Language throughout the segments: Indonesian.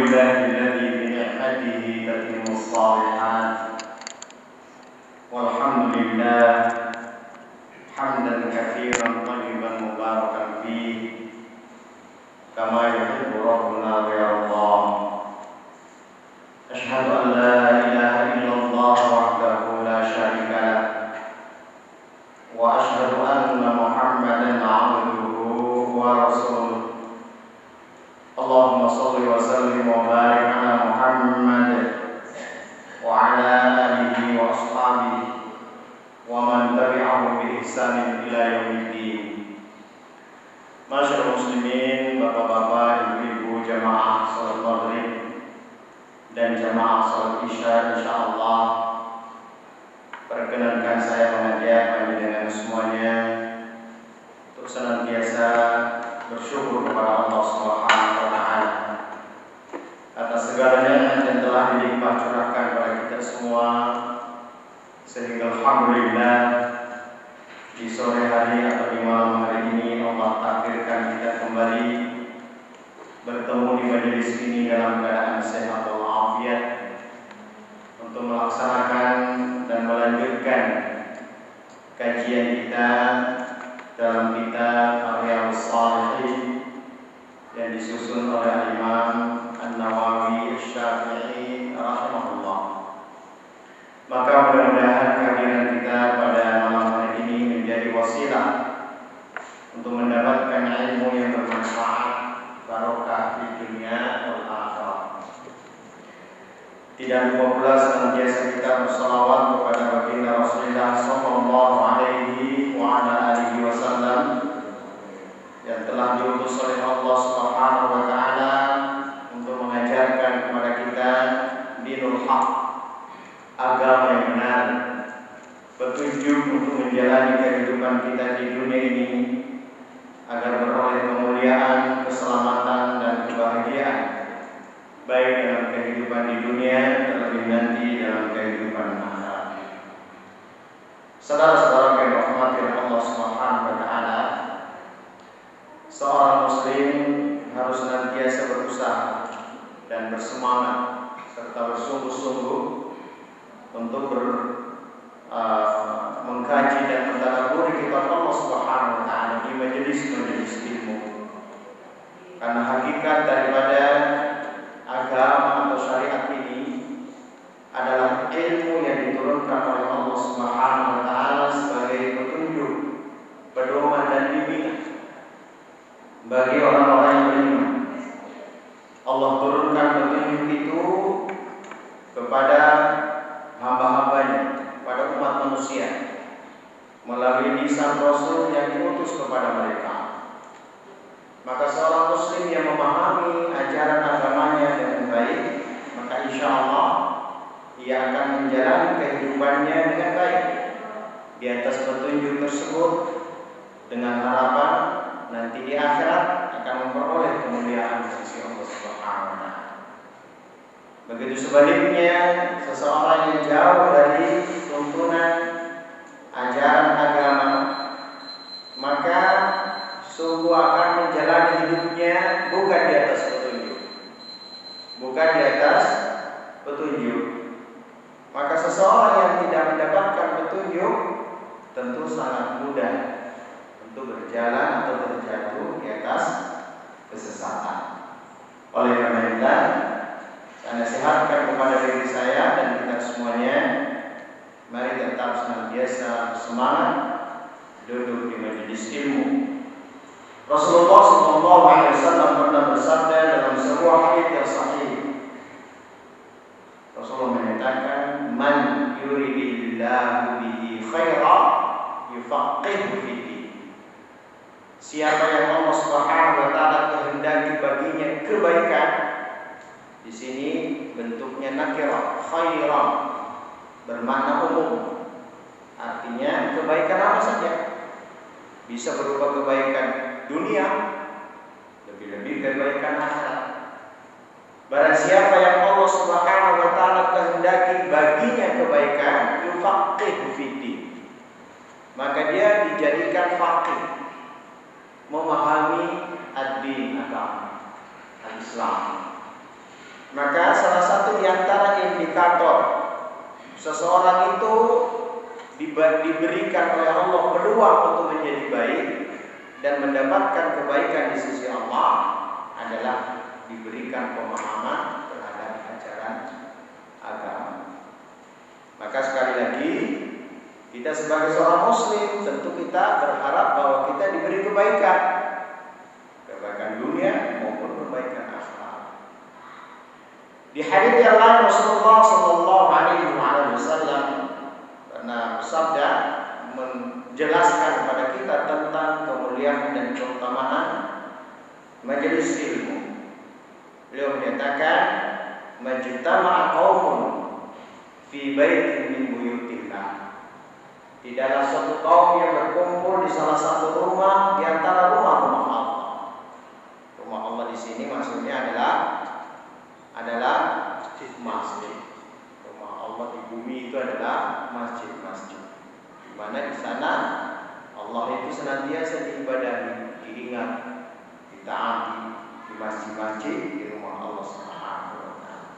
لله الذي بنعمته تتم الصالحات والحمد لله حمدا كثيرا طيبا مباركا فيه كما يحب ربنا ويرضى. أشهد أن لا إله إلا الله وحده لا شريك له وأشهد أن محمدا عبده ورسوله. اللهم صل وسلم وبارك على محمد وعلى آله وأصحابه ومن تبعهم بإحسان إلى يوم الدين. Masyaallah muslimin, bapak-bapak, ibu-ibu, jamaah salat maghrib dan jamaah salat isya, insyaallah perkenankan saya mengajak panjenengan semuanya untuk senantiasa bersyukur kepada Allah Subhanahu wa taala atas segala nikmat yang telah dilimpah curahkan kepada kita semua, sehingga alhamdulillah di sore hari atau di malam hari ini Allah takdirkan kita kembali bertemu di majelis ini dalam keadaan sehat walafiat untuk melaksanakan dan melanjutkan kajian kita dalam kitab Riyadhus Shalihin yang disusun oleh Imam An-Nawawi Asy-Syafi'i rahimahullah. Maka mudah-mudahan kehadiran kita pada malam hari ini menjadi wasilah untuk mendapatkan ilmu yang bermanfaat, barokah di dunia wal akhirah. Tidak lupa pula senantiasa kita bersalawat kepada baginda Rasulullah sallallahu alaihi wa ala alihi wasallam yang telah diutus oleh Allah Subhanahu wa taala untuk mengajarkan kepada kita dinul haq, agama yang benar, petunjuk untuk menjalani kehidupan kita di dunia ini agar beroleh kemuliaan, keselamatan dan kebahagiaan baik dalam kehidupan di dunia terlebih nanti dalam kehidupan akhirat. Saudara-saudara yang dirahmati Allah Subhanahu wa taala, seorang muslim harus senantiasa berusaha dan bersemangat serta bersungguh-sungguh untuk mengkaji dan mentadabburi kitab Allah Subhanahu wa taala di majelis-majelis ilmu. Karena hakikat daripada agama atau syariat ini adalah ilmu yang diturunkan oleh Allah Subhanahu wa taala sebagai petunjuk, pedoman dan bimbingan bagi orang-orang yang beriman. Allah turunkan petunjuk itu kepada hamba-hambanya, pada umat manusia melalui lisan Rasul yang diutus kepada mereka. Maka seorang muslim yang memahami ajaran agamanya dengan baik, maka insya Allah ia akan menjalani kehidupannya dengan baik di atas petunjuk tersebut, dengan harapan nanti di akhirat akan memperoleh kemuliaan di sisi Allah Subhanahu wa taala. Begitu sebaliknya, seseorang yang jauh dari tuntunan ajaran agama, maka sungguh akan menjalani hidupnya bukan di atas petunjuk, bukan di atas petunjuk. Maka seseorang yang tidak mendapatkan petunjuk tentu sangat mudah untuk berjalan atau terjatuh di atas kesesatan. Oleh karena itu, saya nasihatkan kepada diri saya dan kita semuanya, mari tetap senantiasa semangat duduk di majelis ilmu. Rasulullah SAW pernah bersabda dalam sebuah hadits yang sahih. Rasulullah menyatakan, "Man yuridillahu bihi khairan yufaqihu fiddin." Siapa yang Allah Subhanahu wa taala kehendaki baginya kebaikan, di sini bentuknya nakirah, khairan, bermakna umum. Artinya kebaikan apa saja. Bisa berupa kebaikan dunia, lebih-lebih kebaikan akhirat. Barang siapa yang Allah Subhanahu wa taala kehendaki baginya kebaikan, yufaqihu fiddin, maka dia dijadikan faqih, memahami ad-din, agama, al-Islam. Maka salah satu di antara indikator seseorang itu diberikan oleh Allah peluang untuk menjadi baik dan mendapatkan kebaikan di sisi Allah adalah diberikan pemahaman terhadap ajaran agama. Maka sekali lagi, kita sebagai seorang muslim tentu kita berharap bahwa kita diberi kebaikan dunia maupun kebaikan akhirat. Di hadits yang lain Rasulullah sallallahu alaihi wasallam pernah bersabda menjelaskan kepada kita tentang kemuliaan dan keutamaan majelis ilmu. Beliau menyatakan, "Majtama'a qaumun fi baitin min buyutillah." Tidaklah suatu kaum yang berkumpul di salah satu rumah di antara rumah-rumah Allah. Rumah Allah di sini maksudnya adalah masjid. Rumah Allah di bumi itu adalah masjid-masjid. Di mana di sana Allah itu senantiasa diibadahi, diingat, ditaati di masjid-masjid di rumah Allah Subhanahu wa taala.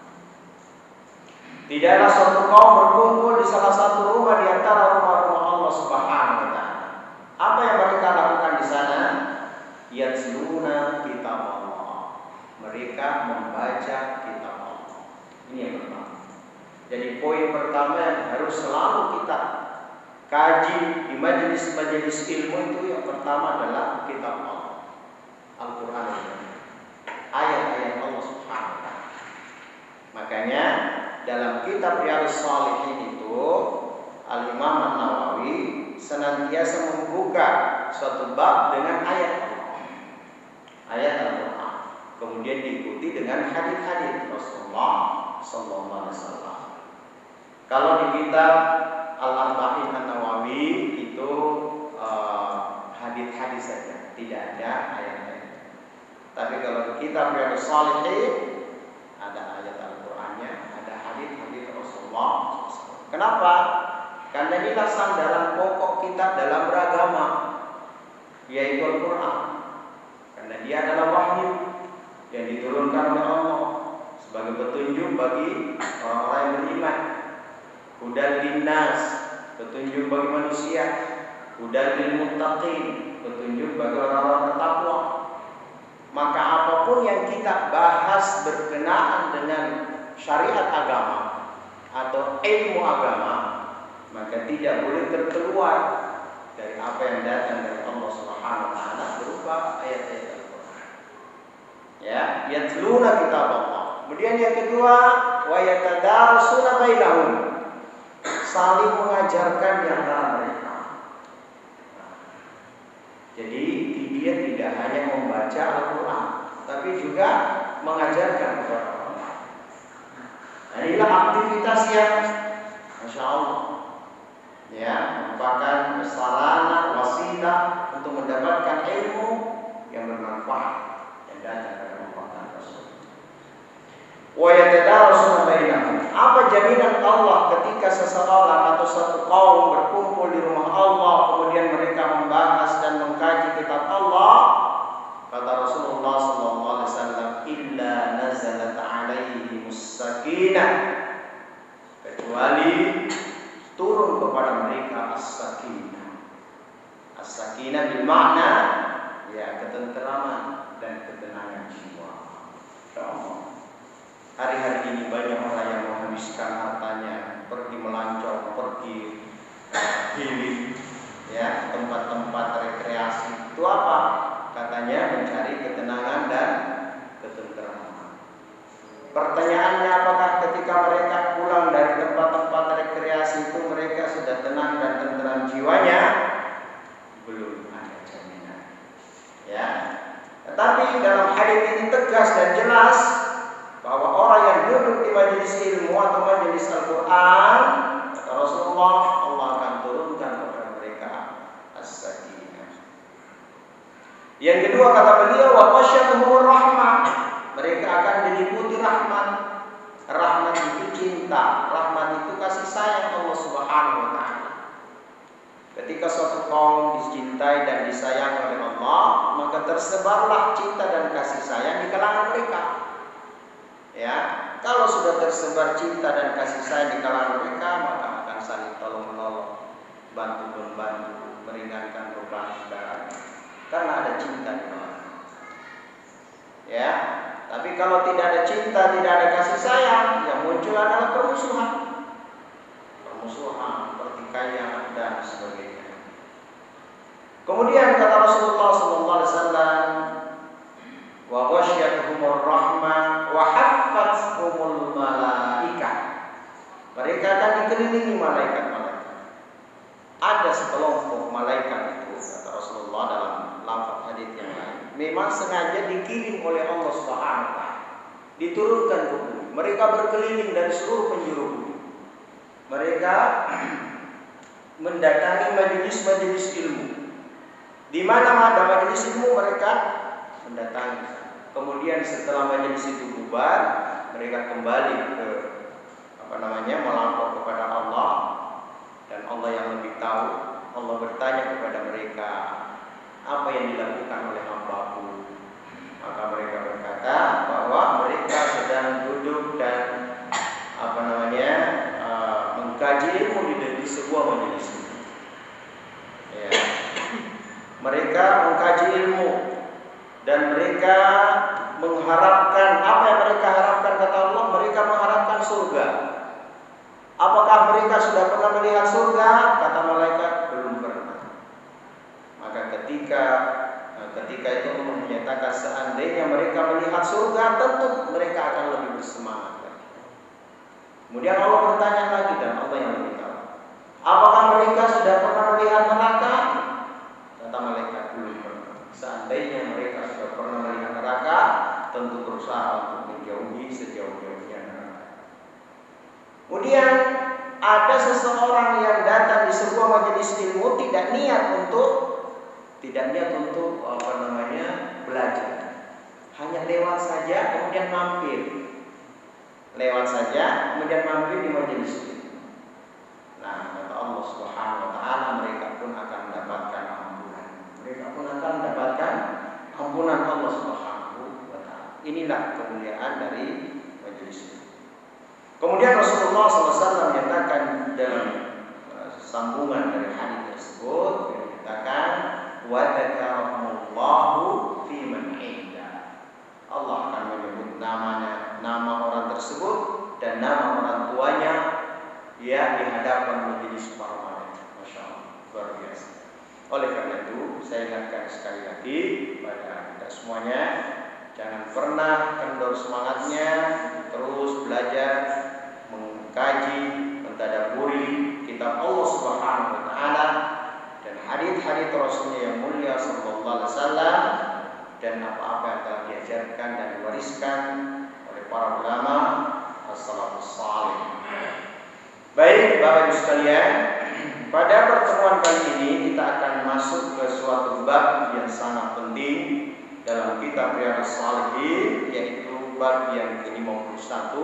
Tidaklah suatu kaum berkumpul di salah satu rumah di antara rumah-rumah Allah Subhanahu wa taala. Apa yang mereka lakukan di sana? Yatluna kitab Allah. Mereka membaca kitab Allah. Ini yang pertama. Jadi poin pertama yang harus selalu kita kaji di majelis-majelis ilmu itu yang pertama adalah kitab Allah, Al-Quran, ayat-ayat Allah Subhanahu wa taala. Makanya dalam kitab Riyadhus Shalihin itu Al-Imam An-Nawawi senantiasa membuka suatu bab dengan ayat Al-Quran, kemudian diikuti dengan hadis-hadis Rasulullah sallallahu alaihi wasallam. Kalau di kitab Al-Arba'in An-Nawawi itu hadis-hadis saja, tidak ada ayat-ayat. Tapi kalau di kitab Riyadhus Shalihin ada ayat Al-Qur'annya, ada hadis-hadis Rasulullah SAW. Kenapa? Karena inilah sandaran pokok kita dalam beragama, yaitu Al-Quran. Karena dia adalah wahyu yang diturunkan oleh Allah sebagai petunjuk bagi orang-orang yang beriman. Hudan linnas, petunjuk bagi manusia. Hudan lil muttaqin, petunjuk bagi orang-orang bertakwa. Maka apapun yang kita bahas berkenaan dengan syariat agama atau ilmu agama, maka tidak boleh terkeluar dari apa yang datang dari Allah Subhanahu wa taala berupa ayat-ayat Al-Qur'an. Ya, yatluna kitab Allah. Kemudian yang kedua, wa yatadarasuna bainahum. Saling mengajarkan di antara mereka. Jadi dia tidak hanya membaca Al-Quran, tapi juga mengajarkan kepada orang. Nah, inilah aktivitas yang Masya Allah, ya, merupakan sarana wasilah untuk mendapatkan ilmu yang bermanfaat yang datang dari Allah Rasul. Wa yatadarasuna bainahum. Apa jaminan Allah ketika seseorang atau satu kaum berkumpul di rumah Allah, kemudian mereka membahas dan mengkaji kitab Allah? Kata Rasulullah SAW, illa nazalat alaihi sakinah, kecuali turun kepada mereka as-sakinah. As-sakinah bermakna ya ketenteraman dan ketenangan jiwa. Hari-hari ini banyak orang yang menghabiskan hartanya pergi melancong, pergi healing, ya, tempat-tempat rekreasi. Itu apa? Katanya mencari ketenangan dan ketenteraman. Pertanyaannya, apakah ketika mereka pulang dari tempat-tempat rekreasi itu mereka sudah tenang dan tenteram jiwanya? Belum ada jaminan. Ya. Tetapi dalam hadis ini tegas dan jelas bahwa orang yang duduk di majelis ilmu atau majelis Al-Quran, kata Rasulullah, Allah akan turunkan kepada mereka as-sakinah. Yang kedua kata beliau, wa qasyatuhur rahmah, mereka akan diliputi rahmat. Rahmat itu cinta, rahmat itu kasih sayang Allah Subhanahu wa taala. Ketika suatu kaum dicintai dan disayang oleh Allah, maka tersebarlah cinta dan kasih sayang di kalangan mereka. Ya, kalau sudah tersebar cinta dan kasih sayang di kalangan mereka, maka akan saling tolong menolong, bantu membantu, meringankan beban saudara, karena ada cinta di kalangan. Ya, tapi kalau tidak ada cinta, tidak ada kasih sayang, yang muncul adalah permusuhan, pertikaian dan sebagainya. Kemudian kata Rasulullah SAW, wa ghasyiyatuhumur rahmah wa haffathumul malaikah. Mereka akan dikelilingi malaikat-malaikat. Ada sekelompok malaikat itu, kata Rasulullah dalam lafaz hadis yang lain, memang sengaja dikirim oleh Allah Subhanahu wa taala, diturunkan ke bumi. Mereka berkeliling dari seluruh penjuru bumi. Mereka mendatangi majelis-majelis ilmu. Di mana ada majelis ilmu mereka mendatangi. Kemudian setelah majelis itu bubar, mereka kembali ke melapor kepada Allah, dan Allah yang lebih tahu. Allah bertanya kepada mereka, apa yang dilakukan oleh hamba-Ku? Maka mereka berkata bahwa mereka sedang duduk dan mengkaji ilmu di sebuah majelis. Ya. Mereka mengkaji ilmu dan mereka mengharapkan, apa yang mereka harapkan kata Allah, mereka mengharapkan surga. Apakah mereka sudah pernah melihat surga? Kata malaikat, belum pernah. Maka ketika itu Allah menyatakan seandainya mereka melihat surga, tentu mereka akan lebih bersemangat. Kemudian Allah bertanya lagi, dan Allah yang lebih tahu, apakah mereka sudah pernah melihat neraka? Kata malaikat, belum pernah. Seandainya mereka sudah pernah melihat neraka, tentu berusaha untuk menjauhi sejauh-jauhnya neraka. Kemudian ada seseorang yang datang di sebuah majelis ilmu tidak niat untuk belajar, hanya lewat saja kemudian mampir di majelis ilmu. Nah, kata Allah Subhanahu wa taala, mereka pun akan mendapatkan ampunan. Allah Subhanahu wa taala. Inilah kemuliaan dari majelis ilmu. Kemudian Rasulullah SAW menyatakan dalam sambungan dari hadis tersebut, menyatakan wa dzakarahumullahu fi man inda. Allah akan menyebut nama orang tersebut dan nama orang tuanya ya di hadapan majelis para malaikat. Masya Allah, luar biasa. Oleh karena itu, saya ingatkan sekali lagi pada kita semuanya, jangan pernah kendor semangatnya, terus belajar, mengkaji, mentadaburi kitab Allah Subhanahu wa taala dan hadis-hadis Rasulnya yang mulia sallallahu alaihi wasallam, dan apa-apa yang telah diajarkan dan diwariskan oleh para ulama as-salafus salih. Baik, Bapak Ibu sekalian, pada pertemuan kali ini kita akan masuk ke suatu bab yang sangat penting dalam kitab Riyadhus Shalihin, yaitu bab yang ke-51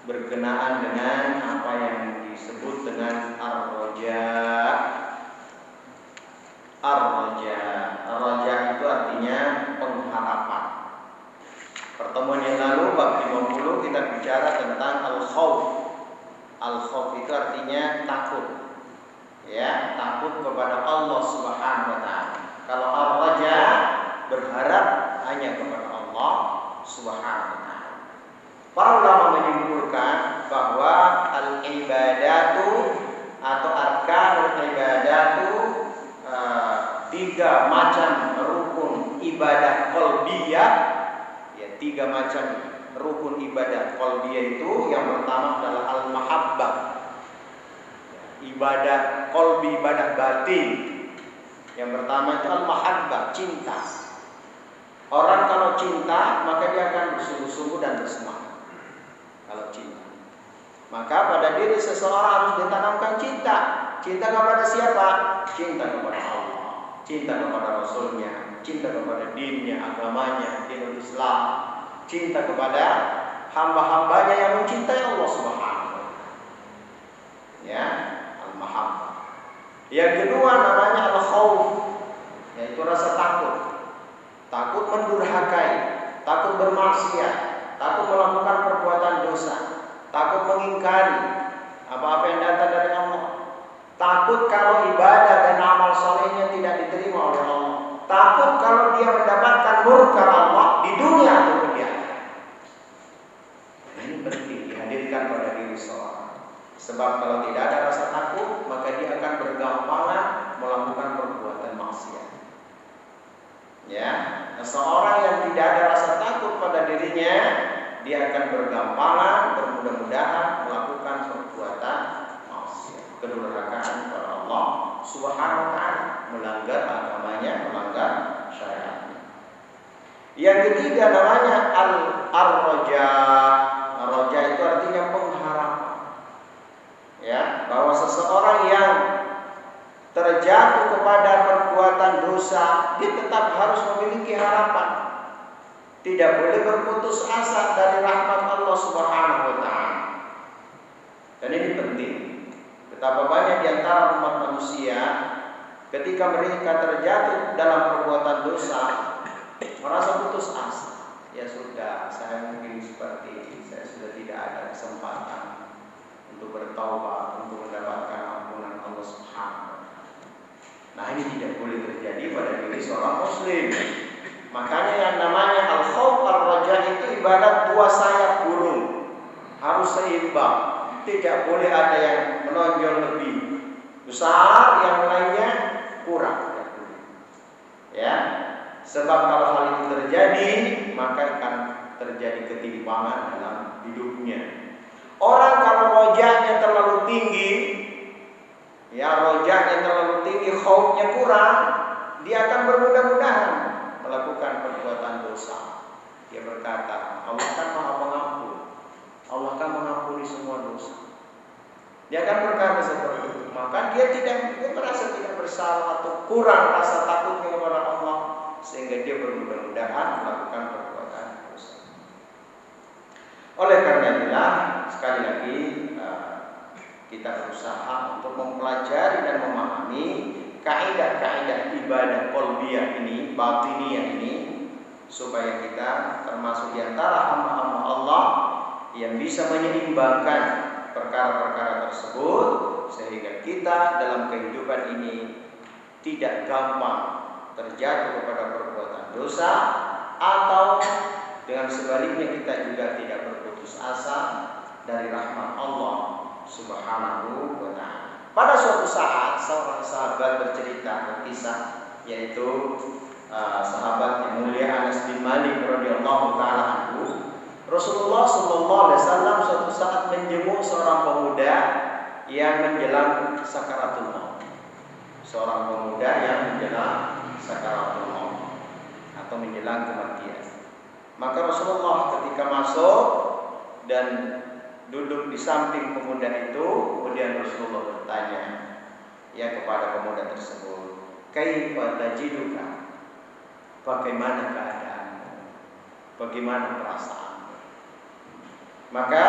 berkenaan dengan apa yang disebut dengan ar-raja. Ar-raja itu artinya pengharapan. Pertemuan yang lalu bab 50 kita bicara tentang al-khauf. Al-khauf itu artinya takut. Ya, takut kepada Allah Subhanahu wa taala. Kalau ar-raja berharap hanya kepada Allah Subhanahu wa taala. Para ulama menyimpulkan bahwa al-ibadatu atau arkanul ibadatu, 3 macam rukun ibadah qalbiyah, ya 3 macam rukun ibadah qalbiyah itu. Yang pertama adalah al-mahabbah, ibadah qalbi, ibadah batin. Yang pertama itu al-mahabbah, cinta. Orang kalau cinta maka dia akan bersungguh-sungguh dan bersemangat. Kalau cinta, maka pada diri seseorang harus ditanamkan cinta. Cinta kepada siapa? Cinta kepada Allah, cinta kepada Rasulnya, cinta kepada dinnya, agamanya, dinul Islam, cinta kepada hamba-hambanya yang mencintai Allah Subhanahu wa taala. Ya, al-mahabbah. Yang kedua namanya al-khauf, yaitu rasa takut. Takut mendurhakai, takut bermaksiat, takut melakukan dosa, takut mengingkari apa-apa yang datang dari Allah, takut kalau ibadah dan amal solehnya tidak diterima oleh Allah, takut kalau dia mendapatkan murka Allah di dunia atau di akhirat. Ini penting dihadirkan pada diri seorang. Sebab kalau tidak ada rasa takut, maka dia akan bergampangan melakukan perbuatan maksiat. Ya, seorang yang tidak ada rasa takut pada dirinya, dia akan bergampangan, bermudah-mudahan melakukan perbuatan maksiat, kedurhakaan kepada Allah Subhanahu wa taala, melanggar agamanya, melanggar syariatnya. Yang ketiga namanya ar-raja. Ar-raja itu artinya pengharapan. Ya, bahwa seseorang yang terjatuh kepada perbuatan dosa, dia tetap harus memiliki harapan. Tidak boleh berputus asa dari rahmat Allah Subhanahu wa taala. Dan ini penting. Betapa banyak di antara umat manusia ketika mereka terjatuh dalam perbuatan dosa, merasa putus asa. Ya sudah, saya mungkin seperti ini, saya sudah tidak ada kesempatan untuk bertaubat, untuk mendapatkan ampunan Allah Subhanahu wa taala. Nah, ini tidak boleh terjadi pada diri seorang muslim. Makanya yang namanya al-khauf ar-raja itu ibarat dua sayap burung, harus seimbang. Tidak boleh ada yang menonjol lebih besar, yang lainnya kurang. Ya, sebab kalau hal itu terjadi, maka akan terjadi ketimpangan dalam hidupnya. Orang kalau rojanya terlalu tinggi, ya rojanya terlalu tinggi, khaufnya kurang, dia akan bermudah-mudahan melakukan perbuatan dosa. Dia berkata, Allah kan Maha Pengampun, Allah kan mengampuni semua dosa. Dia akan berkata seperti itu. Maka dia merasa tidak bersalah atau kurang rasa takutnya kepada Allah, sehingga dia bermudah-mudahan melakukan perbuatan dosa. Oleh karena itulah, sekali lagi kita berusaha untuk mempelajari dan memahami kaidah-kaidah ibadah qalbiyah ini, batiniyah ini, supaya kita termasuk di antara hamba-hamba Allah yang bisa menyeimbangkan perkara-perkara tersebut, sehingga kita dalam kehidupan ini tidak gampang terjatuh kepada perbuatan dosa, atau dengan sebaliknya kita juga tidak berputus asa dari rahmat Allah Subhanahu wa taala. Pada suatu saat seorang sahabat bercerita berkisah, yaitu sahabat yang mulia Anas bin Malik radhiyallahu taala anhu. Rasulullah sallallahu alaihi wasallam suatu saat menjenguk seorang pemuda yang menjelang sakaratul maut. Seorang pemuda yang menjelang sakaratul maut atau menjelang kematian. Maka Rasulullah ketika masuk dan duduk di samping pemuda itu, kemudian Rasulullah bertanya ya kepada pemuda tersebut, "Kaifa tajiduka?" Bagaimana keadaanmu? Bagaimana perasaanmu? Maka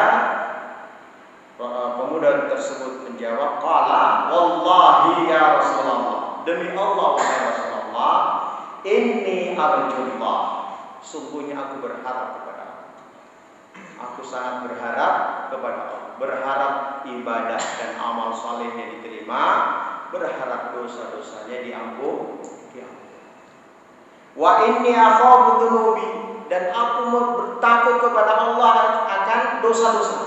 pemuda tersebut menjawab, "Qala wallahi ya Rasulullah, demi Allah wahai Rasulullah, inni arjullah, sungguhnya aku berharap kepada Allah. Aku sangat berharap kepada Allah, berharap ibadah dan amal salehnya diterima, berharap dosa-dosanya diampuni. Wa inni akhafu dzunubi, dan aku bertakut kepada Allah akan dosa-dosa."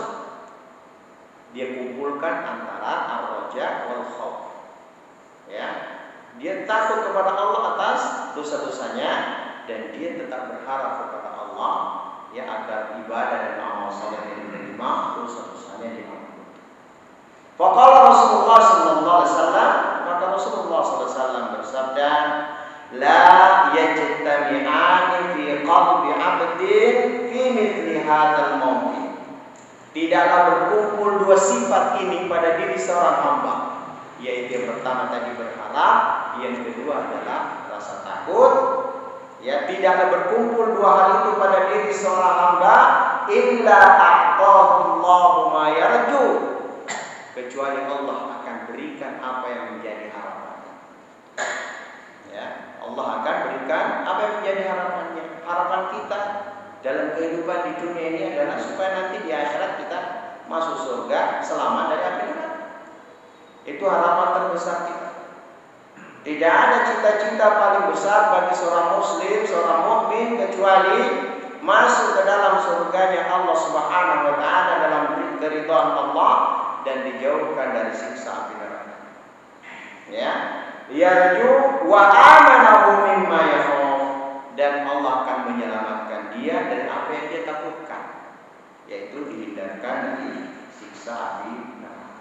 Dia kumpulkan antara ar-raja wal khauf. Ya, dia takut kepada Allah atas dosa-dosanya, dan dia tetap berharap kepada Allah ya agar ibadah dan amal saleh yang diterima, dosa-dosanya diampuni. Faqala Rasulullah sallallahu alaihi wasallam, maka Rasulullah sallallahu alaihi wasallam bersabda, "La yajtami'ani fi qalbi 'abdin fi mithli hadzal mawqif." Tidaklah berkumpul dua sifat ini pada diri seorang hamba, yaitu yang pertama tadi berharap, yang kedua adalah rasa takut. Ya, tidaklah berkumpul dua hal itu pada diri seorang hamba illa a'tahu Allahu ma yarju, kecuali Allah akan berikan apa yang menjadi harapannya. Ya, Allah akan berikan apa yang menjadi harapannya. Harapan kita dalam kehidupan di dunia ini adalah supaya nanti di akhirat kita masuk surga selamat dari api neraka. Itu harapan terbesar kita. Tidak ada cita-cita paling besar bagi seorang muslim, seorang mukmin kecuali masuk ke dalam surganya Allah Subhanahu wa taala dalam keridhaan Allah dan dijauhkan dari siksa api neraka. Ya, yarju wa amanahu mimma yakhaf, dan Allah akan menyelamatkan dia dari apa yang dia takutkan, yaitu dihindarkan dari siksa api neraka.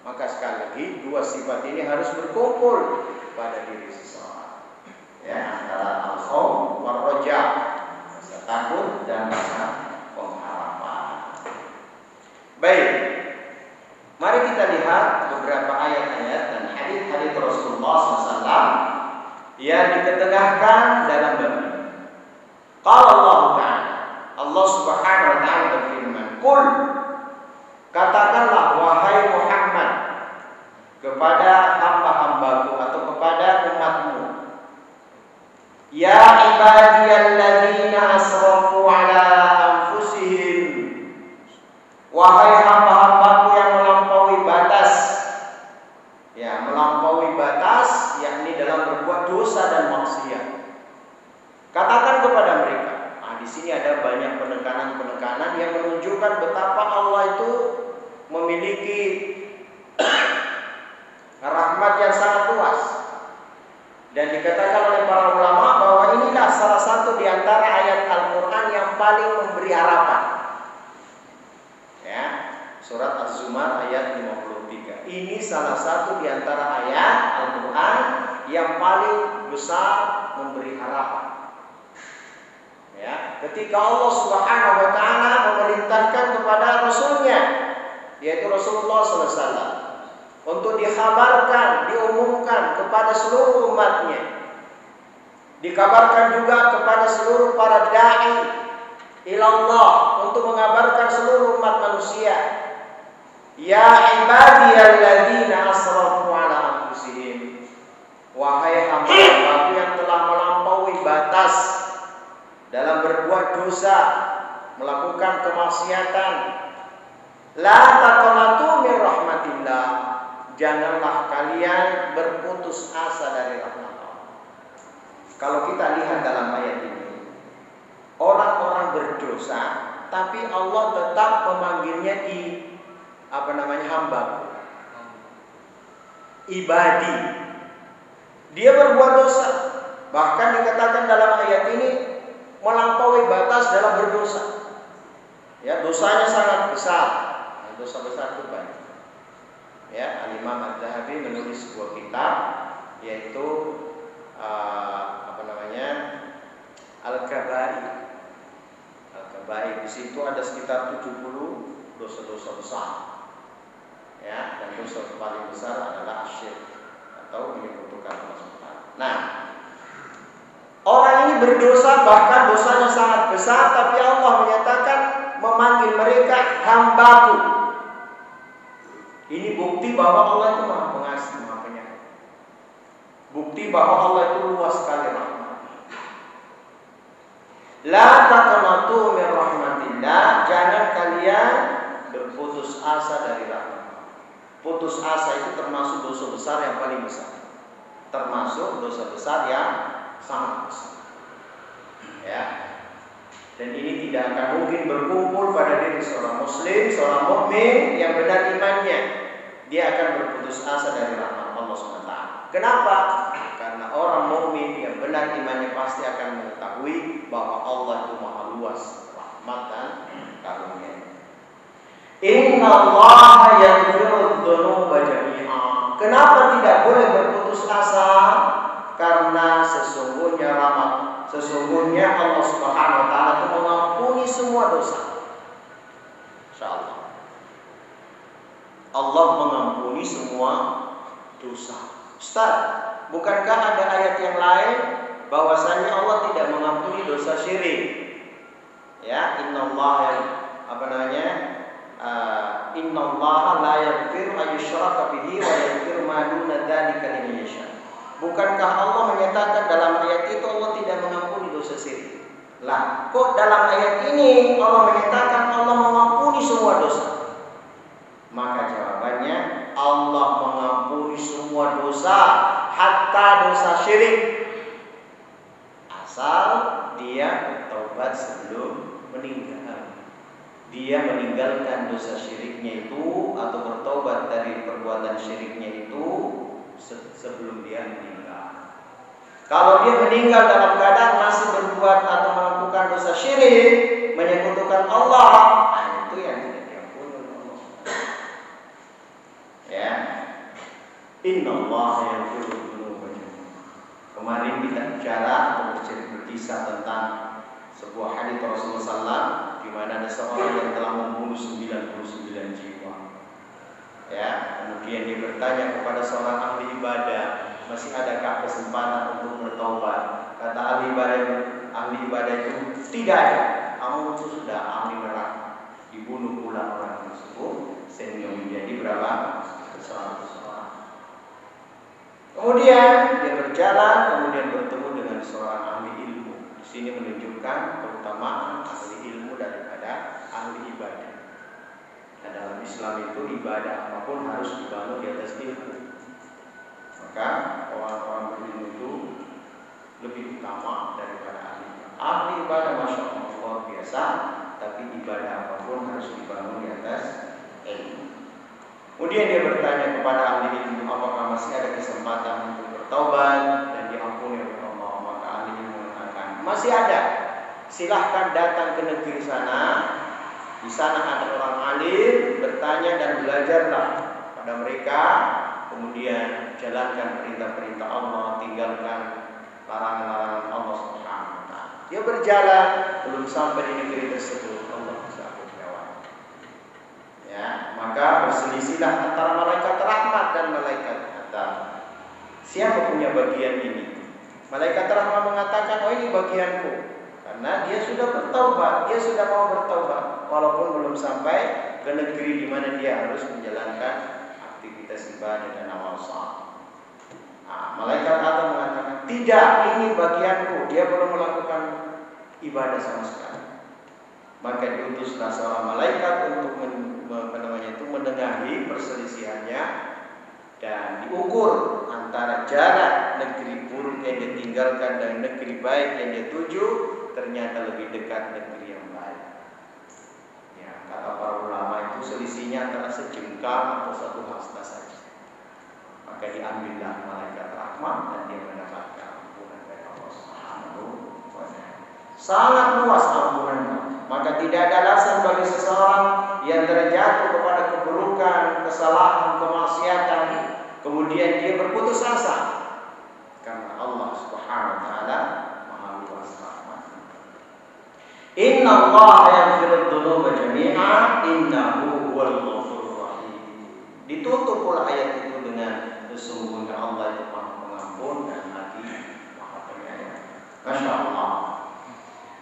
Maka sekali lagi dua sifat ini harus berkumpul pada diri seseorang. Ya, antara al-khauf war raja, rasa takut dan rasa pengharapan. Baik. Mari kita lihat beberapa ayat-ayat dan hadis-hadis Rasulullah SAW yang diketengahkan dalam bab ini. Qala Allah Ta'ala, Allah Subhanahu wa taala berfirman, "Qul," katakanlah wahai Muhammad kepada hamba-hambaku atau kepada umatmu, ya ibadiyalladzina asrafu ala anfusihim, wahai hamba-hambaku yang melampaui batas. Ya, melampaui batas yakni dalam berbuat dosa dan maksiat. Katakan kepada mereka. Di sini ada banyak penekanan-penekanan yang menunjukkan betapa Allah itu memiliki rahmat yang sangat luas. Dan dikatakan oleh para ulama bahwa inilah salah satu di antara ayat Al-Quran yang paling memberi harapan. Ya, surat Az-Zumar ayat 53. Ini salah satu di antara ayat Al-Quran yang paling besar memberi harapan. Ya, ketika Allah Subhanahu wa taala memerintahkan kepada rasulnya, yaitu Rasulullah SAW, untuk dikhabarkan, diumumkan kepada seluruh umatnya. Dikabarkan juga kepada seluruh para da'i ilallah, untuk mengabarkan seluruh umat manusia. Ya ibadiyalladzina asrafu ala anfusihim, wahai hamba-hambaku yang telah melampaui batas dalam berbuat dosa, melakukan kemaksiatan, la taqnatu min rahmatillah, janganlah kalian berputus asa dari rahmat Allah. Kalau kita lihat dalam ayat ini, orang-orang berdosa, tapi Allah tetap memanggilnya hamba, ibadi. Dia berbuat dosa, bahkan dikatakan dalam ayat ini melampaui batas dalam berdosa. Ya, dosanya sangat besar. Dosa besar itu banyak. Ya, Al-Imam Adz-Dzahabi menulis sebuah kitab yaitu Al-Kabair. Al-Kabair di situ ada sekitar 70 dosa-dosa besar. Ya, dan dosa paling besar adalah syirik atau menyekutukan Allah Subhanahu. Nah, orang ini berdosa, bahkan dosanya sangat besar, tapi Allah menyatakan memanggil mereka hambaku. Ini bukti bahwa Allah itu Maha Pengasih, Maha Penyayang. Bukti bahwa Allah itu luas sekali rahmat. La taqnatu min rahmatillah, jangan kalian berputus asa dari rahmat. Putus asa itu termasuk dosa besar yang paling besar. Termasuk dosa besar yang sangat besar. Ya. Dan ini tidak akan mungkin berkumpul pada diri seorang muslim, seorang mukmin yang benar imannya. Dia akan berputus asa dari rahmat Allah SWT. Kenapa? Karena orang mukmin yang benar imannya pasti akan mengetahui bahwa Allah itu Maha luas rahmat dan karunia. Innallaha yaghfiru dzunuba jami'a. Kenapa tidak boleh berputus asa? Karena sesungguhnya Allah Subhanahu wa taala itu mengampuni semua dosa. Insyaallah. Allah mengampuni semua dosa. Ustaz, bukankah ada ayat yang lain bahwasanya Allah tidak mengampuni dosa syirik? Ya, innallaha la yaghfiru ayyushraka bihi wa yaghfiru ma duna dzalika liman yasha. Bukankah Allah menyatakan dalam ayat itu Allah tidak mengampuni dosa syirik? Lah, kok dalam ayat ini Allah menyatakan Allah mengampuni semua dosa? Maka jawabannya, Allah mengampuni semua dosa, hatta dosa syirik, asal dia bertaubat sebelum meninggal. Dia meninggalkan dosa syiriknya itu atau bertobat dari perbuatan syiriknya itu sebelum dia meninggal. Kalau dia meninggal dalam keadaan masih berbuat atau melakukan dosa syirik, menyekutukan Allah, itu yang tidak diampuni oleh Allah. Ya, Innallaha yaghfiru dzunuba jami'an. Kemarin kita bicara atau berkisah tentang sebuah hadis Rasulullah SAW, di mana ada seorang yang telah membunuh 99 jiwa. Ya, kemudian dia bertanya kepada seorang ahli ibadah, masih adakah kesempatan untuk bertobat? Kata ahli ibadah itu, tidak ada. Kamu sudah ahli neraka. Dibunuh pula orang tersebut sehingga menjadi berapa? 100 orang. Kemudian dia berjalan, kemudian bertemu dengan seorang ahli ilmu. Di sini menunjukkan keutamaan ahli ilmu daripada ahli ibadah. Dan dalam Islam itu ibadah apapun harus dibangun di atas ilmu. Maka orang-orang berilmu itu lebih utama daripada ahli. Ahli ibadah masya Allah luar biasa, tapi ibadah apapun harus dibangun di atas ilmu. Kemudian dia bertanya kepada ahli ilmu, apakah masih ada kesempatan untuk bertaubat dan diampuni oleh Allah? Maka ahli ilmu mengatakan, masih ada. Silahkan datang ke negeri sana. Di sana ada orang alim, bertanya dan belajarlah pada mereka. Kemudian jalankan perintah-perintah Allah, tinggalkan larangan-larangan Allah Subhanahu wa taala. Dia berjalan, belum sampai di negeri tersebut, Allah bisa berjawab. Ya, maka berselisihlah antara malaikat rahmat dan malaikat azab. Siapa punya bagian ini? Malaikat rahmat mengatakan, oh ini bagianku, karena dia sudah bertaubat, dia sudah mau bertaubat, walaupun belum sampai ke negeri di mana dia harus menjalankan aktivitas ibadah dan amal saleh. Malaikat Allah mengatakan, tidak, ini bagianku, dia belum melakukan ibadah sama sekali. Maka diutuslah seorang malaikat untuk menengahi perselisihannya dan diukur antara jarak negeri buruk yang dia tinggalkan dan negeri baik yang dia tuju. Ternyata lebih dekat negeri yang baik. Ya, kata para ulama itu selisihnya antara sejengkal atau satu hasta saja. Maka diambillah malaikat rahmat dan dia mendapatkan ampunan dari Allah Subhanahu wa taala. Sangat luas ampunannya. Maka tidak ada alasan bagi seseorang yang terjatuh kepada keburukan, kesalahan, kemaksiatan, kemudian dia berputus asa, karena Allah Subhanahu wa taala Maha luas rahmat. Inna Allah yaghfiru dzunuba jami'a innahu huwal ghafurur rahim. Ditutup pula ayat itu dengan sesungguhnya Allah itu Maha Pengampun dan Lagi Maha Penyayang. Masya Allah.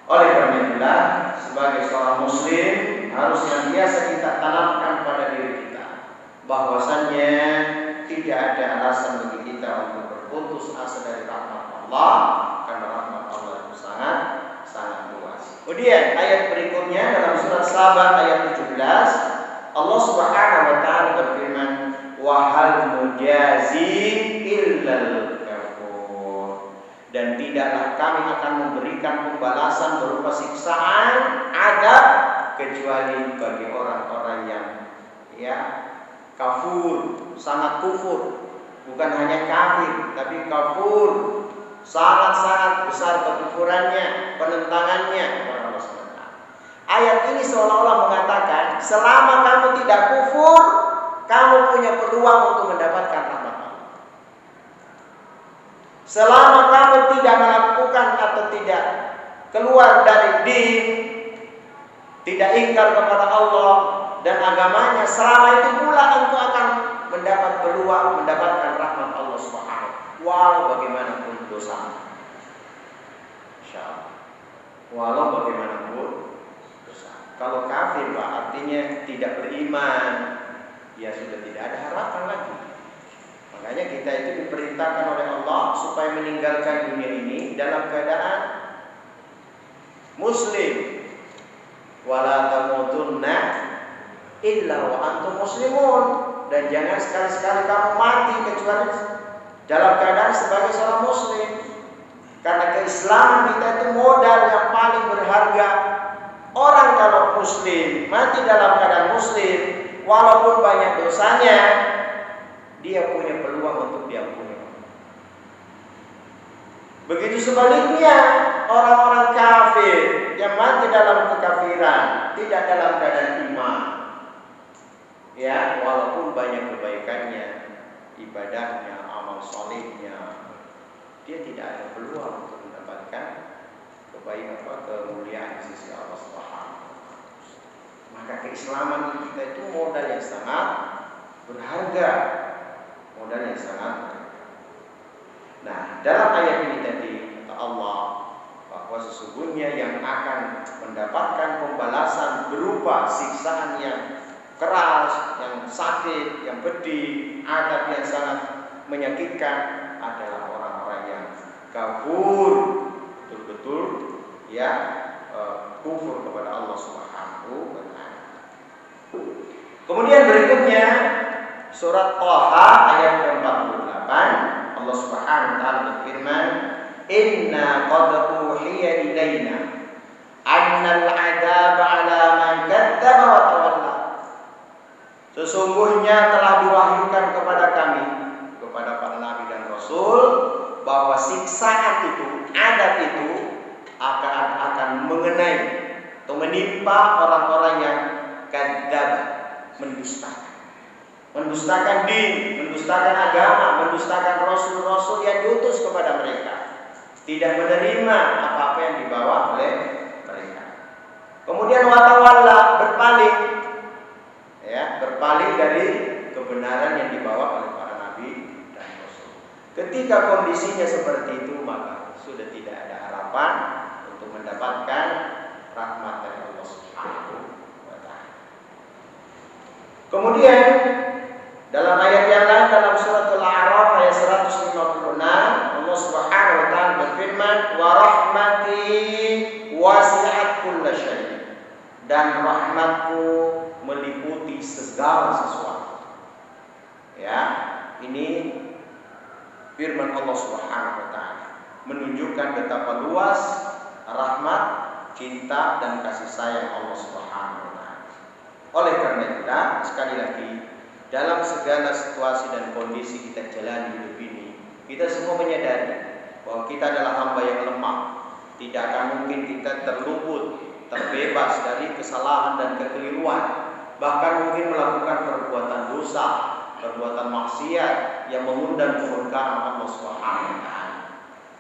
Oleh karena itulah, sebagai seorang muslim harus senantiasa kita tanamkan pada diri kita bahwasannya tidak ada alasan bagi kita untuk berputus asa dari rahmat Allah, karena rahmat Allah itu sangat luas. Kemudian ayat berikutnya dalam surat Saba ayat 17, Allah Subhanahu wa taala berfirman, wa hal mujazi illal kafur. Dan tidaklah kami akan memberikan pembalasan berupa siksaan, adab, kecuali bagi orang-orang yang kafur, sangat kufur. Bukan hanya kafir, tapi kafur, sangat-sangat besar kekufurannya, penentangannya kepada Allah SWT. Ayat ini seolah-olah mengatakan, selama kamu tidak kufur, kamu punya peluang untuk mendapatkan rahmat Allah. Selama kamu tidak melakukan atau tidak keluar dari din, tidak ingkar kepada Allah dan agamanya, selama itu pula engkau akan mendapat peluang mendapatkan rahmat Allah Subhanahu. Walau bagaimanapun dosa. Insyaallah. Walau bagaimanapun dosa. Kalau kafir Pak, artinya tidak beriman, ya sudah tidak ada harapan lagi. Makanya kita itu diperintahkan oleh Allah supaya meninggalkan dunia ini dalam keadaan Muslim. Wala tamutunna illa wa antum muslimun. Dan jangan sekali-sekali kamu mati kecuali dalam keadaan sebagai seorang muslim. Karena keislaman kita itu modal yang paling berharga. Orang kalau muslim, mati dalam keadaan muslim, walaupun banyak dosanya, dia punya peluang untuk diampuni. Begitu sebaliknya, orang-orang kafir yang mati dalam kekafiran, tidak dalam keadaan iman, ya, walaupun banyak kebaikannya, ibadahnya, amal solehnya, dia tidak ada peluang untuk mendapatkan kemuliaan di sisi Allah Subhanahu. Maka keislaman kita itu modal yang sangat berharga, modal yang sangat berharga. Nah, dalam ayat ini tadi kata Allah bahwa sesungguhnya yang akan mendapatkan pembalasan berupa siksaan yang keras, yang sakit, yang pedih, azab yang sangat menyakitkan adalah orang-orang yang kafir, betul-betul ya kufur kepada Allah Subhanahu wa taala. Kemudian berikutnya surat Thaha ayat ke-48, Allah Subhanahu wa taala berfirman, "Inna qad uhiya ilaina annal 'adzaba 'ala man kadzdzaba wa tawalla." Sesungguhnya telah diwahyukan kepada kami, kepada para nabi dan rasul, bahwa siksaan itu, adab itu akan mengenai atau menimpa orang-orang yang kadzdzab, mendustakan din, mendustakan agama, mendustakan rasul-rasul yang diutus kepada mereka, tidak menerima apa-apa yang dibawa oleh mereka. Kemudian watawalla, berpaling, ya, berpaling dari kebenaran yang dibawa oleh para nabi dan rasul. Ketika kondisinya seperti itu, maka sudah tidak ada harapan untuk mendapatkan rahmat dari Allah Subhanahu wa taala. Kemudian dalam ayat yang lain, dalam surat Al-A'raf ayat 156, Allah Subhanahu wa taala berfirman, "Wa rahmati wasi'at kulla syai'." Dan rahmatku meliputi segala sesuatu. Ya, ini firman Allah Subhanahu wa taala menunjukkan betapa luas rahmat, cinta dan kasih sayang Allah Subhanahu wa taala. Oleh karena itu, sekali lagi, dalam segala situasi dan kondisi kita jalani hidup ini, kita semua menyadari bahwa kita adalah hamba yang lemah. Tidak akan mungkin kita terluput, terbebas dari kesalahan dan kekeliruan, bahkan mungkin melakukan perbuatan dosa, perbuatan maksiat yang mengundang kemurkaan Allah Subhanahu wa taala.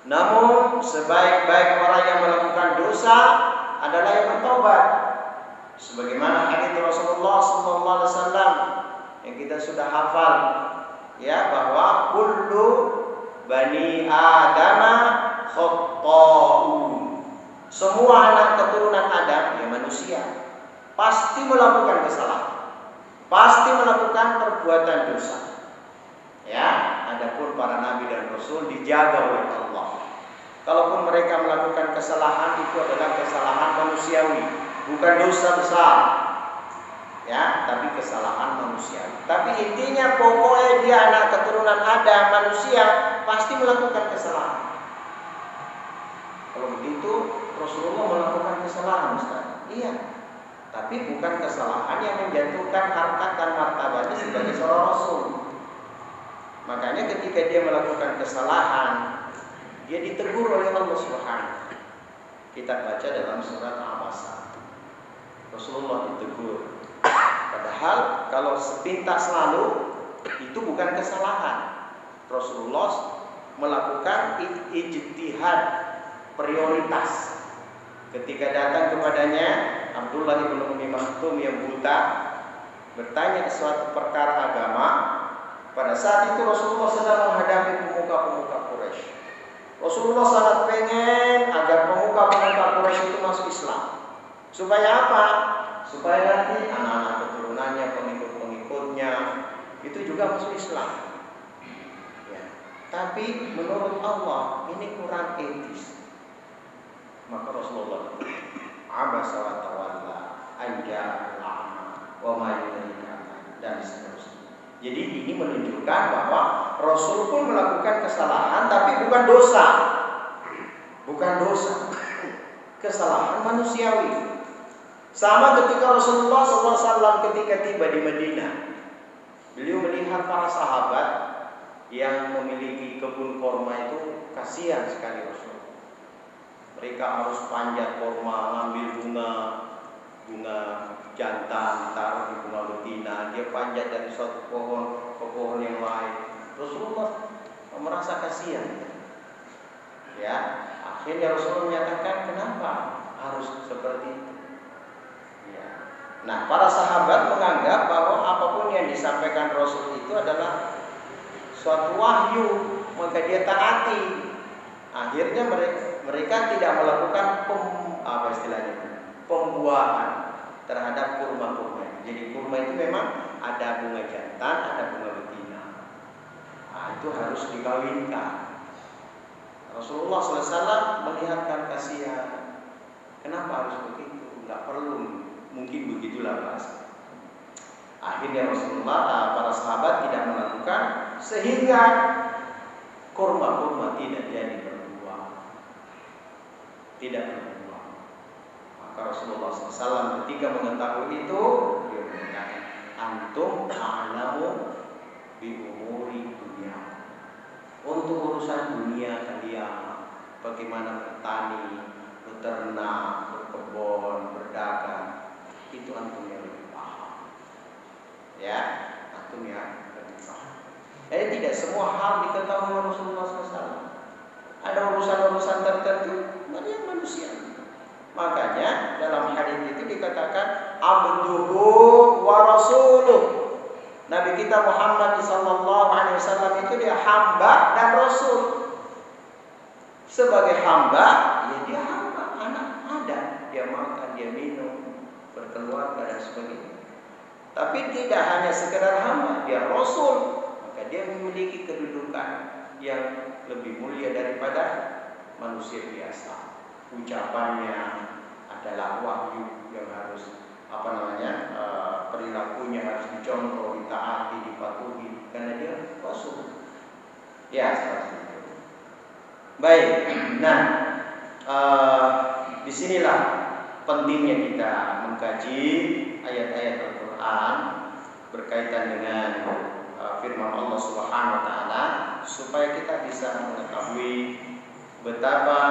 Namun sebaik-baik orang yang melakukan dosa adalah yang bertobat. Sebagaimana hadits Rasulullah SAW yang kita sudah hafal, ya, bahwa kullu bani Adama khata'un. Semua anak keturunan Adam, ya manusia, pasti melakukan kesalahan, pasti melakukan perbuatan dosa. Ya, adapun para nabi dan rasul dijaga oleh Allah. Kalaupun mereka melakukan kesalahan, itu adalah kesalahan manusiawi, bukan dosa besar. Ya, tapi kesalahan manusiawi. Tapi intinya pokoknya dia anak keturunan Adam, manusia, pasti melakukan kesalahan. Kalau begitu Rasulullah melakukan kesalahan, Ustaz. Iya. Tapi bukan kesalahan yang menjatuhkan harkat dan martabatnya sebagai seorang rasul. Makanya ketika dia melakukan kesalahan, dia ditegur oleh Allah Subhanahu. Kita baca dalam surat Al-Abasa. Rasulullah ditegur. Padahal kalau sepintas lalu itu bukan kesalahan. Rasulullah melakukan ijtihad, prioritas. Ketika datang kepadanya Abdullah bin Ummi Maktum yang buta, bertanya suatu perkara agama. Pada saat itu Rasulullah sedang menghadapi pemuka-pemuka Quraisy. Rasulullah sangat pengen agar pemuka-pemuka Quraisy itu masuk Islam. Supaya apa? Supaya nanti anak-anak keturunannya, pengikut-pengikutnya itu juga masuk Islam. Ya. Tapi menurut Allah ini kurang etis. Maka Rasulullah abasa wa tawalla anja al-a'ma wa ma yudrika dan seterusnya. Jadi ini menunjukkan bahwa Rasul pun melakukan kesalahan tapi bukan dosa. Bukan dosa. Kesalahan manusiawi. Sama ketika Rasulullah SAW ketika tiba di Madinah, beliau melihat para sahabat yang memiliki kebun korma itu, kasihan sekali Rasul. Mereka harus panjat korma, ngambil bunga jantan, taruh di bunga betina, dia panjat dari suatu pohon ke pohon yang lain. Rasulullah merasa kasihan. Ya, akhirnya Rasulullah menyatakan kenapa harus seperti itu. Ya. Nah, para sahabat menganggap bahwa apapun yang disampaikan Rasul itu adalah suatu wahyu, maka dia taati. Akhirnya mereka tidak melakukan pembuahan terhadap kurma-kurma. Jadi kurma itu memang ada bunga jantan, ada bunga betina. Nah, itu harus dikawinkan. Rasulullah SAW melihatkan kasihan. Kenapa harus begitu? Enggak perlu, mungkin begitulah bahasa. Akhirnya Rasulullah, para sahabat tidak melakukan sehingga kurma-kurma tidak jadi berbuah. Tidak berbuah. Maka Rasulullah SAW ketika mengetahui itu, dia mengatakan, antum a'lamu bi umuri dunia. Untuk urusan dunia kalian, bagaimana bertani, beternak, berkebun, berdagang, itu antum yang lebih paham. Ya, antum yang lebih paham. Jadi tidak semua hal diketahui oleh Rasulullah SAW. Ada urusan-urusan tertentu dari manusia. Makanya dalam hadis itu dikatakan abduhu wa rasuluh. Nabi kita Muhammad SAW itu dia hamba dan rasul. Sebagai hamba, ya dia hamba, anak ada, dia makan, dia minum, berkeluarga dan sebagainya. Tapi tidak hanya sekedar hamba, dia rasul, maka dia memiliki kedudukan yang lebih mulia daripada manusia biasa. Ucapannya adalah wahyu yang harus perilakunya harus dicontoh, ditaati, dipatuhi karena dia rasul. Ya, seperti itu. Baik. Nah, disinilah pentingnya kita mengkaji ayat-ayat Al-Quran berkaitan dengan firman Allah Subhanahu Wa Taala supaya kita bisa mengetahui betapa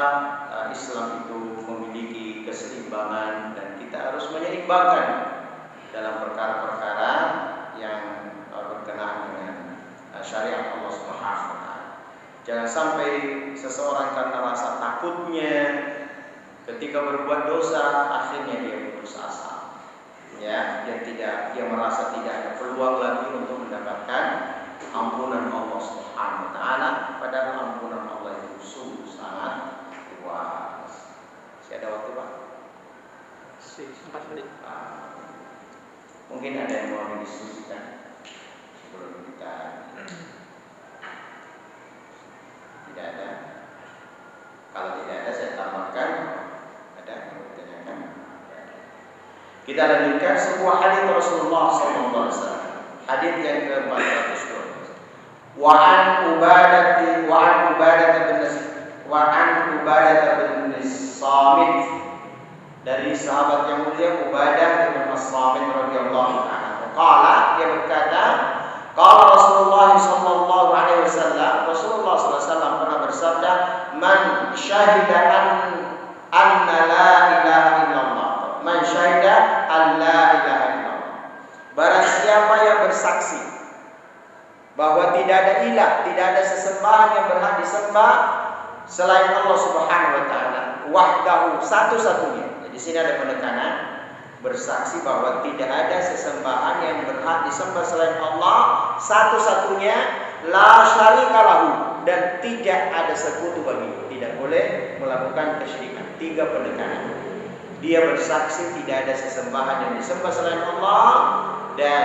Islam itu memiliki keseimbangan dan kita harus menyeimbangkan dalam perkara-perkara yang berkenaan dengan syariat Allah Subhanahu Wa Taala. Jangan sampai seseorang karena rasa takutnya ketika berbuat dosa akhirnya dia putus asa. Ya, dia merasa tidak ada peluang lagi untuk mendapatkan ampunan Allah Subhanahu Wa Taala, padahal ampunan Allah itu sungguh sangat luas. Masih ada waktu, Pak? 4 menit. Mungkin ada yang mau didiskusikan sebelum kita. Tidak ada. Kalau tidak ada saya tambahkan. Ada yang mau ditanyakan? Kita lanjutkan sebuah hadis Rasulullah SAW. Hadis yang ke-402. Wa an Ubadah bin Samit, dari sahabat yang mulia Ubadah bin As-Samit radhiyallahu anhu. Qala, dia berkata, qala Rasulullah sallallahu alaihi wasallam, Rasulullah sallallahu alaihi wasallam pernah bersabda, man syahida anna la ilaha illallah. Man syahida an la ilaha illallah. Barang siapa yang bersaksi bahwa tidak ada ilah, tidak ada sesembahan yang berhak disembah selain Allah Subhanahu Wa Taala, wahdahu, satu-satunya. Di sini ada penekanan, bersaksi bahwa tidak ada sesembahan yang berhak disembah selain Allah, satu-satunya, la syarika lahu, dan tidak ada sekutu baginya. Tidak boleh melakukan kesyirikan. 3 penekanan. Dia bersaksi tidak ada sesembahan yang disembah selain Allah, dan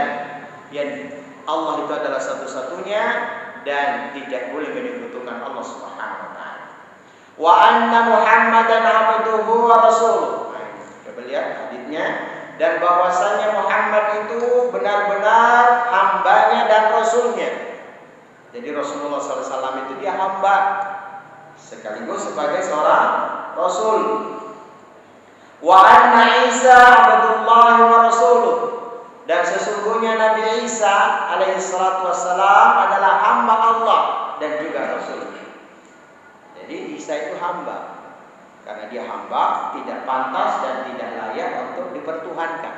yang Allah itu adalah satu-satunya dan tidak boleh menyekutukan Allah Subhanahu Wa Taala. wa anna Muhammadan abduhu wa rasuluh. Coba lihat hadisnya, dan bahwasanya Muhammad itu benar-benar hambanya dan rasulnya. Jadi Rasulullah SAW itu dia hamba sekaligus sebagai seorang rasul. Wa anna Isa abdullah wa rasuluh, dan sesungguhnya Nabi Isa alaihi salatu wassalam adalah hamba Allah dan juga rasul. Jadi Isa itu hamba. Karena dia hamba, tidak pantas dan tidak layak untuk dipertuhankan.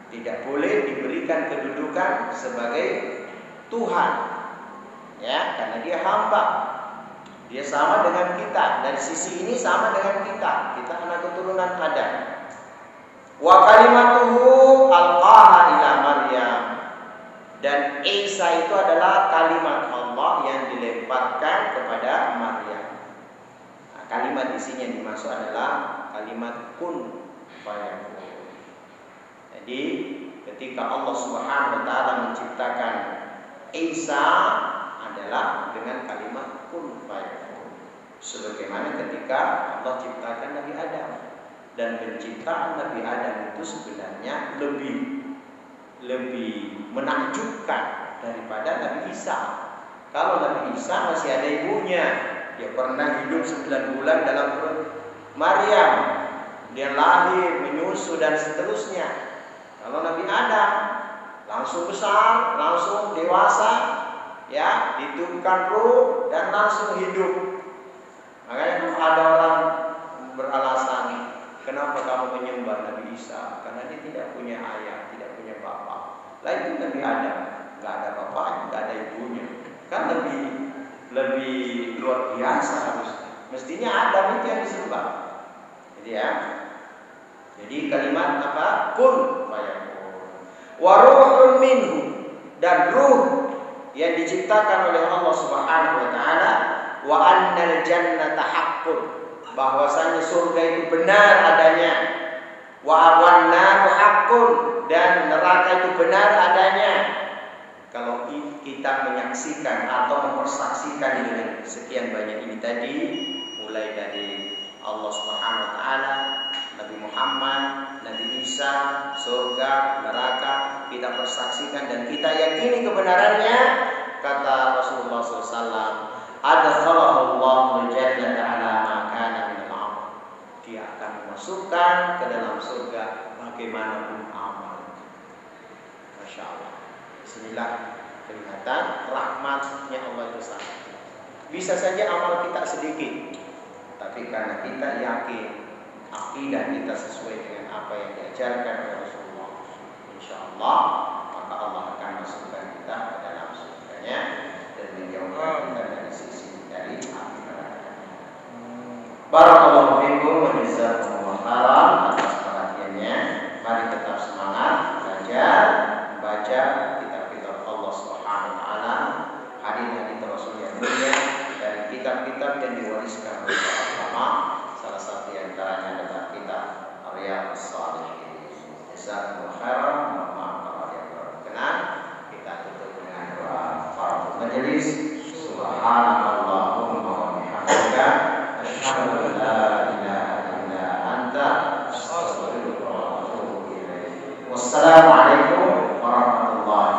Tidak boleh diberikan kedudukan sebagai Tuhan. Ya, karena dia hamba. Dia sama dengan kita, dari sisi ini sama dengan kita. Kita anak keturunan Adam. Wa kalimatuhu alqaha ila Maryam, dan Isa itu adalah kalimat Allah yang dilemparkan kepada Maryam. Nah, kalimat di sini yang dimaksud adalah kalimat kun fayakun. Jadi ketika Allah Subhanahu wa taala menciptakan Isa adalah dengan kalimat kun fayakun. Sebagaimana ketika Allah ciptakan Nabi Adam, dan penciptaan Nabi Adam itu sebenarnya lebih menakjubkan daripada Nabi Isa. Kalau Nabi Isa masih ada ibunya, dia pernah hidup 9 bulan dalam perut Maryam, dia lahir, menyusu dan seterusnya. Kalau Nabi Adam langsung besar, langsung dewasa, ya, ditiupkan ruh dan langsung hidup. Makanya ada orang beralasan, kenapa kamu menyembah Nabi Isa? Karena dia tidak punya ayah, tidak punya bapak. Lain Nabi Adam, nggak ada bapaknya, nggak ada ibunya. Kan lebih luar biasa harusnya. Mestinya Adam itu yang disembah. Jadi ya, jadi kalimat apa? Kun fayakun. Wa ruhun minhu, dan ruh yang diciptakan oleh Allah Subhanahu wa taala. Wa annal jannata haqqun, bahwasanya surga itu benar adanya. Wa awannaru haqqun, dan neraka itu benar adanya. Kalau kita menyaksikan atau mempersaksikan dengan sekian banyak ini tadi, mulai dari Allah Subhanahu wa taala, Nabi Muhammad, Nabi Isa, surga, neraka, kita persaksikan dan kita yakini kebenarannya, kata Rasulullah SAW, adkhalahu Allahu jannata ala ma kana min al-amal. Dia akan memasukkan ke dalam surga bagaimanapun amal. Masya Allah. Bismillah, kelihatan rahmatnya Allah itu sangat. Bisa saja amal kita sedikit, tapi karena kita yakin akidah kita sesuai dengan apa yang diajarkan oleh Rasulullah, insya Allah maka Allah akan masukkan kita ke dalam surganya dan menjauhkan kita dari sisi dari api neraka. Barakallahu fiikum wa jazakumullahu khairan atas perhatiannya. Mari tetap semangat belajar, membaca kitab-kitab Allah Subhanahu wa taala, hadis-hadis Rasul yang mulia, dari kitab-kitab yang diwariskan oleh para ulama. Salah satu yang antaranya adalah kitab Riyadhus Shalihin. Jazakumullahu khairan. Mohon maaf kalau ada yang berkenan. Kita tutup dengan doa fardhu majelis. Subhanallahumma wa bihamdika, asyhadu an la ilaha illa anta, astaghfiruka wa atubu ilaik. Wassalamualaikum warahmatullahi